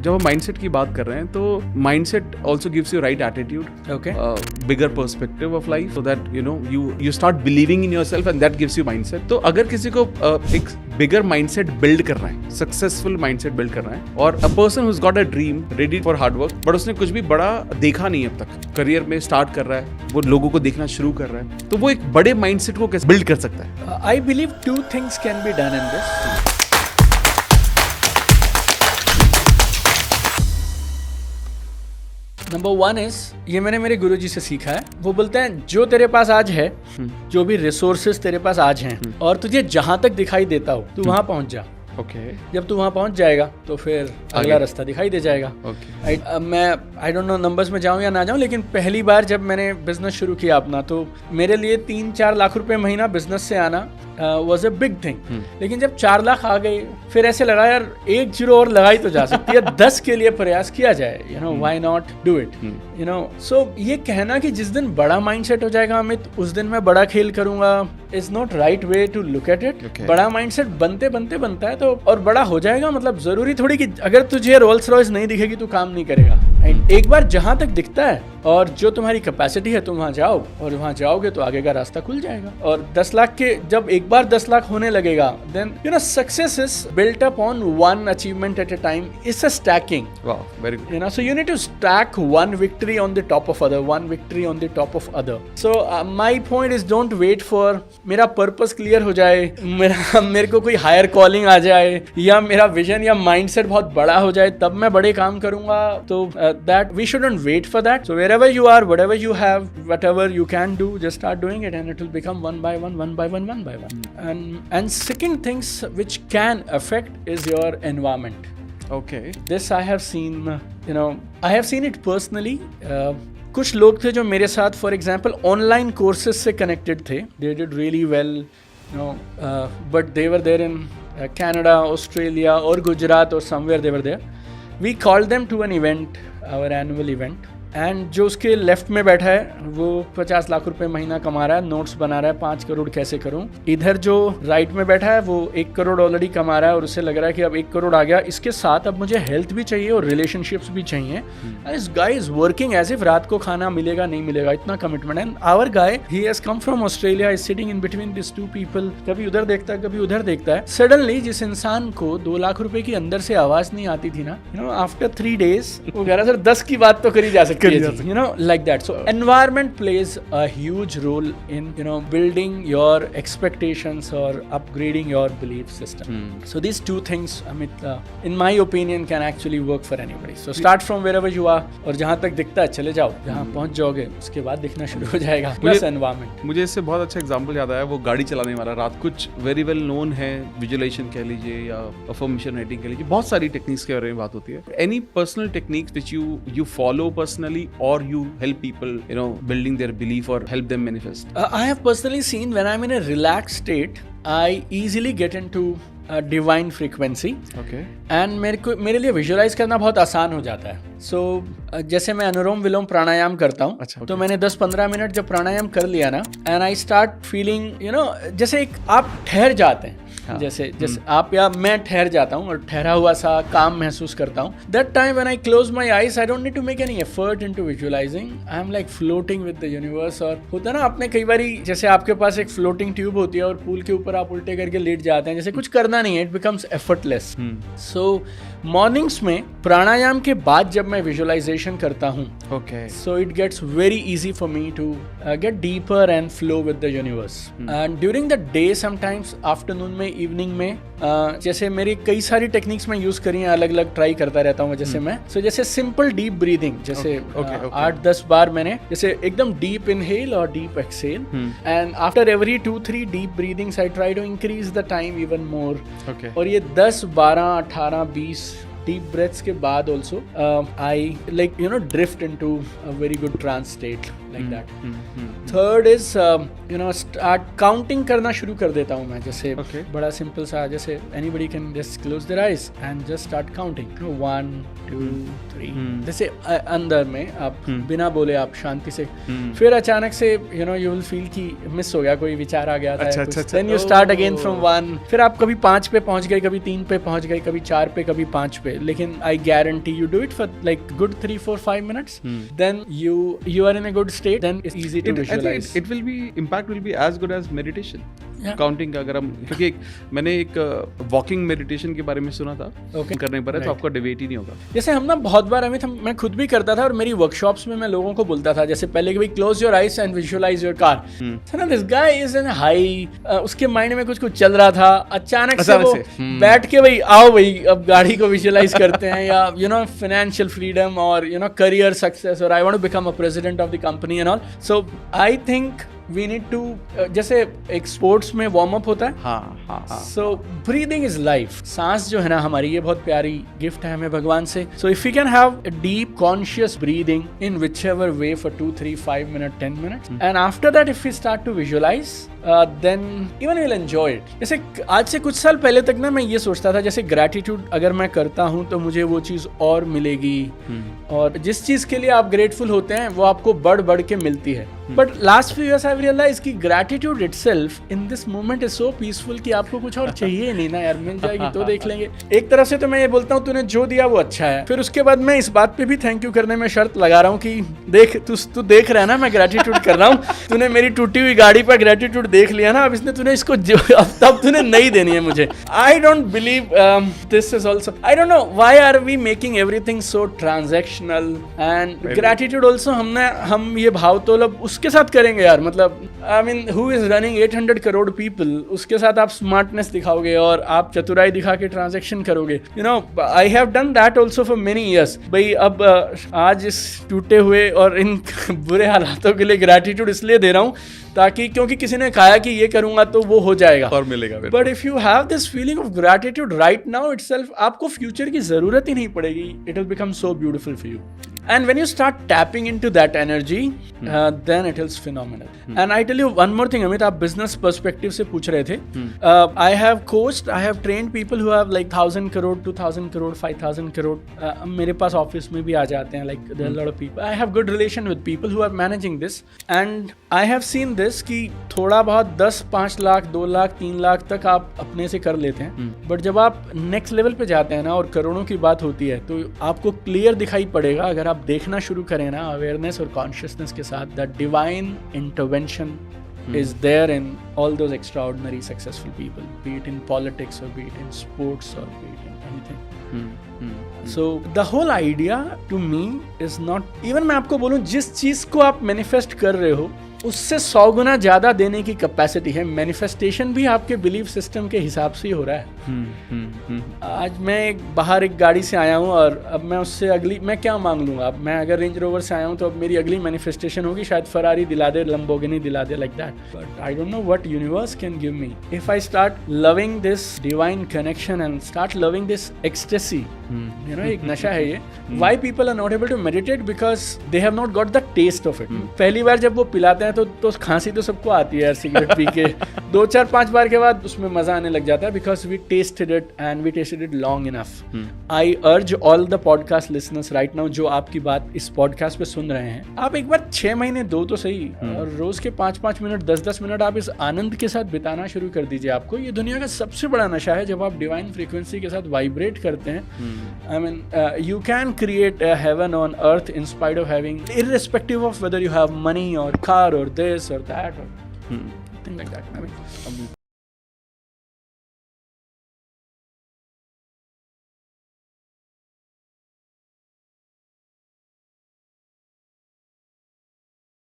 जब हम माइंडसेट की बात कर रहे हैं तो mindset also gives you right attitude, Okay. Bigger perspective of life, so that you start believing in yourself and that gives you mindset. तो अगर किसी को एक बिगर माइंडसेट बिल्ड करना है, सक्सेसफुल माइंडसेट बिल्ड करना है, और a person who's got a dream ready for hard work, but उसने कुछ भी बड़ा देखा नहीं अब तक, करियर में स्टार्ट कर रहा है, वो लोगों को देखना शुरू कर रहा है, तो वो एक बड़े माइंडसेट को कैसे बिल्ड कर सकता है? I believe two things can be done in this. Number 1 is, ये मैंने मेरे गुरुजी से सीखा है, वो बोलते हैं जो तेरे पास आज है, जो भी रिसोर्सेज तेरे पास आज हैं, और तुझे जहां तक दिखाई देता हो तू वहां पहुंच जा. ओके. जब तू वहां पहुंच जाएगा तो फिर अगला रास्ता दिखाई दे जाएगा. ओके. मैं आई डोंट नो नंबर्स में जाऊं या ना जाऊं, लेकिन पहली बार जब मैंने बिजनेस शुरू किया अपना, तो मेरे लिए 3-4 लाख रुपए महीना बिजनेस से आना वॉज अ बिग थिंग. लेकिन जब 4 लाख आ गए, फिर ऐसे लगा यार 1 जीरो और लगाई तो जा सकती है, 10 के लिए प्रयास किया जाए, व्हाई नॉट डू इट. सो ये कहना कि जिस दिन बड़ा माइंडसेट हो जाएगा अमित, उस दिन मैं बड़ा खेल करूंगा, is not right way to look at it. बड़ा माइंडसेट बनते बनते बनता है, तो और बड़ा हो जाएगा. मतलब जरूरी थोड़ी कि अगर तुझे रोल्स रॉयस नहीं दिखेगी तो काम नहीं करेगा. एक बार जहां तक दिखता है और जो तुम्हारी कैपेसिटी है तुम वहां जाओ, और वहां जाओगे तो आगे का रास्ता खुल जाएगा. और 10 लाख के जब एक बार 10 लाख होने लगेगा, then success is built up on one achievement at a time. It's a stacking. Wow, very good. So you need to stack one victory on the top of other, one victory on the top of other. So my point is, don't wait for मेरा purpose clear हो जाए, मेरे को कोई higher calling आ जाए, या मेरा vision या माइंडसेट बहुत बड़ा हो जाए तब मैं बड़े काम करूंगा. तो that we shouldn't wait for that. So wherever you are, whatever you have, whatever you can do, just start doing it, and it will become one by one, one by one, one by one. And second things which can affect is your environment. Okay. This I have seen, I have seen it personally. कुछ लोग थे जो मेरे साथ for example online courses से connected थे. They did really well, but they were there in Canada, Australia और गुजरात और somewhere they were there. We called them to an event, our annual event, and जो उसके लेफ्ट में बैठा है वो 50 लाख रुपए महीना कमा रहा है, नोट्स बना रहा है 5 करोड़ कैसे करूं. इधर जो राइट में बैठा है वो 1 करोड़ ऑलरेडी कमा रहा है, और उसे लग रहा है कि अब 1 करोड़ आ गया, इसके साथ अब मुझे हेल्थ भी चाहिए और रिलेशनशिप्स भी चाहिए. This guy is working as if रात को खाना मिलेगा नहीं मिलेगा, इतना commitment. And our guy, he has come from Australia, is sitting in between this 2 people. कभी उधर देखता है कभी उधर देखता है. सडनली जिस इंसान को 2 लाख रुपए की अंदर से आवाज नहीं आती थी ना, आफ्टर 3 days वो कह रहा सर 10 की बात तो करी जा सकती है, like that. So environment plays a huge role in building your expectations or upgrading your belief system. So these 2 things, Amit, in my opinion, can actually work for anybody. So start from wherever you are, और जहाँ तक दिखता है चले जाओ, जहाँ पहुँच जाओगे उसके बाद दिखना शुरू हो जाएगा. Plus environment. मुझे इससे बहुत अच्छा एग्जांपल याद आया, वो गाड़ी चलाने वाला रात, कुछ वेरी वेल नोन है, विजुअलाइजेशन कह लीजिए या अफर्मेशन राइटिंग कह लीजिए, बहुत सारी टेक्निक्स के बारे में बात होती है. Any personal techniques which you follow personally, or you help people building their belief or help them manifest? I have personally seen when I'm in a relaxed state, I easily get into a divine frequency. Okay. And मेरे लिए visualise करना बहुत आसान हो जाता है. So जैसे मैं अनुलोम विलोम प्राणायाम करता हूँ, अच्छा, okay. तो मैंने 10-15 मिनट जब प्राणायाम कर लिया ना, and I start feeling जैसे एक आप ठहर जाते हैं. हाँ. जैसे आप या मैं ठहर जाता हूँ और ठहरा हुआ सा काम महसूस करता हूँ. That time when I close my eyes, I don't need to make any effort into visualizing. I am like floating with the universe. और होता है ना, आपने कई बारी जैसे आपके पास एक फ्लोटिंग ट्यूब होती है और पूल के ऊपर आप उल्टे करके लेट जाते हैं, जैसे कुछ करना नहीं है, it becomes effortless. So mornings में प्राणायाम के बाद जब मैं विजुअलाइजेशन करता हूँ, so it gets very easy for me to get deeper and flow with the universe. And during the day sometimes afternoon में, इवनिंग में, जैसे मेरी कई सारी टेक्निक्स मैं यूज करी हैं, अलग अलग ट्राई करता रहता हूँ जैसे मैं. सो जैसे सिंपल डीप ब्रीदिंग, जैसे 8-10 बार मैंने जैसे एकदम डीप इनहेल और deep exhale, and after every 2-3 deep breathings I try to increase the time even more. और ये 10, 12, 18, 20 deep breaths के बाद also I drift into a very good trance state like that. Third is start counting करना शुरू कर देता हूँ मैं. जैसे बड़ा सिंपल सा, जैसे anybody can just close their eyes and just start counting 1, 2, 3. जैसे अंदर में आप बिना बोले आप शांति से, फिर अचानक से you will feel कि मिस हो गया, कोई विचार आ गया था. Then you start again from 1. फिर आप कभी 5 पे पहुंच गए, कभी 3 पे पहुंच गए, कभी 4 पे, कभी 5 पे. लेकिन I guarantee you do it for like good 3-4-5 minutes, then you are in a good state, then it's easy to visualize. It will be, impact will be as good as meditation. Yeah. Counting का अगर हम, क्योंकि मैंने एक walking meditation के बारे में सुना था, करने पर तो आपका डिबेट ही नहीं होगा. जैसे हम ना बहुत बार अमित, मैं खुद भी करता था और मेरी वर्कशॉप्स में मैं लोगों को बोलता था, जैसे पहले कि भाई close your eyes and visualise your car. ना this guy is in high, उसके माइंड में कुछ चल रहा था, अचानक से वो बैठ के भाई आओ भाई अब गाड़ी को विजुअलाइज करते हैं, या यू नो फाइनेंशियल फ्रीडम और यू नो करियर सक्सेस, और I want to become a president of the company and all. So I think we need to जैसे एक स्पोर्ट्स में वार्म अप होता है, हाँ. So breathing is life. सांस जो है ना हमारी, ये बहुत प्यारी गिफ्ट है हमें भगवान से. So if you can have a deep conscious breathing in whichever way for 2, 3, 5 minutes, 10 minutes, and after that if we start to visualize, then even we'll enjoy it. जैसे आज से कुछ साल पहले तक ना मैं ये सोचता था, जैसे ग्रेटिट्यूड अगर मैं करता हूँ तो मुझे वो चीज़ और मिलेगी, और जिस चीज़ के लिए आप ग्रेटफुल होते हैं वो आपको बढ़ के मिलती है. But last few years I realise कि gratitude itself in this moment is so peaceful कि आपको कुछ और चाहिए नहीं ना यार, मिल जाएगी तो देख लेंगे. एक तरफ से तो मैं ये बोलता हूँ तूने जो दिया वो अच्छा है, फिर उसके बाद मैं इस बात पे भी थैंक यू करने में शर्त लगा रहा हूँ कि देख तू देख रहा है ना मैं ग्रेटिट्यूड कर रहा हूँ, तूने मेरी टूटी हुई गाड़ी पर ग्रेटिट्यूड देख लिया ना, अब इसने तूने इसको अब तूने नहीं देनी है मुझे. I don't believe this is also, I don't know why are we making everything so transactional, and gratitude also हम ये भाव तो उसके साथ करेंगे यार. मतलब I mean who is running 800 crore people, उसके साथ आप स्मार्टनेस दिखाओगे और आप चतुराई दिखा के ट्रांजैक्शन करोगे. You know I have done that also for many years. भाई अब आज इस टूटे हुए और इन बुरे हालातों के लिए ग्रेटिट्यूड इसलिए दे रहा हूँ ताकि, क्योंकि किसी ने कहा कि ये करूंगा तो वो हो जाएगा और मिलेगा. But if you have this feeling of gratitude right now itself, आपको फ्यूचर की जरूरत ही नहीं पड़ेगी. It will become so beautiful for you. And when you start tapping into that energy, then it is phenomenal. And I tell you one more thing, Amit, आप business perspective से पूछ रहे थे. I have coached, I have trained people who have like 1,000 crore, 2,000 crore, 5,000 crore. मेरे पास office में भी आ जाते हैं. Like there are a lot of people. I have good relation with people who are managing this, and I have seen this कि थोड़ा बहुत 10, 5 लाख, 2 लाख, 3 लाख तक आप अपने से कर लेते हैं. बट जब आप नेक्स्ट लेवल पे जाते हैं ना और करोड़ों की बात होती है, तो आपको क्लियर दिखाई पड़ेगा अगर आप देखना शुरू करें ना अवेयरनेस और कॉन्शियसनेस के साथ, that divine intervention is there in all those extraordinary successful people, be it in politics or be it in sports or be it in anything. So the whole idea to me is not, even मैं आपको बोलूं जिस चीज को आप manifest कर रहे हो उससे 100 गुना ज्यादा देने की कैपेसिटी है. मैनिफेस्टेशन भी आपके बिलीफ सिस्टम के हिसाब से ही हो रहा है. आज मैं बाहर एक गाड़ी से आया हूँ और अब मैं उससे अगली मैं क्या मांग लूँगा. अब मैं अगर रेंज रोवर से आया हूँ तो अब मेरी अगली मैनिफेस्टेशन होगी शायद फरारी दिला दे, लंबोर्गिनी दिला दे, like that. But I don't know what universe can give me if I start loving this divine connection and start loving this ecstasy. You know एक नशा है ये. Why people are not able to meditate? Because they have not got the taste of it. पहली बार जब वो पिलाते हैं तो खांसी तो सबको आती है यार सिगरेट पी के. 2, 4, 5 बार के बाद उसमें मजा आने लग जाता है, because we tested it and we tested it long enough. I urge all the podcast listeners right now जो आपकी बात इस पॉडकास्ट पे सुन रहे हैं, आप एक बार 6 महीने दो तो सही, और रोज के 5-5 मिनट 10-10 मिनट आप इस आनंद के साथ बिताना शुरू कर दीजिए. आपको ये दुनिया का सबसे बड़ा नशा है जब आप डिवाइन फ्रीक्वेंसी के साथ वाइब्रेट करते हैं. I mean you can create a heaven on earth in spite of having, irrespective of whether you have money or car or this or that or thing like that. I mean,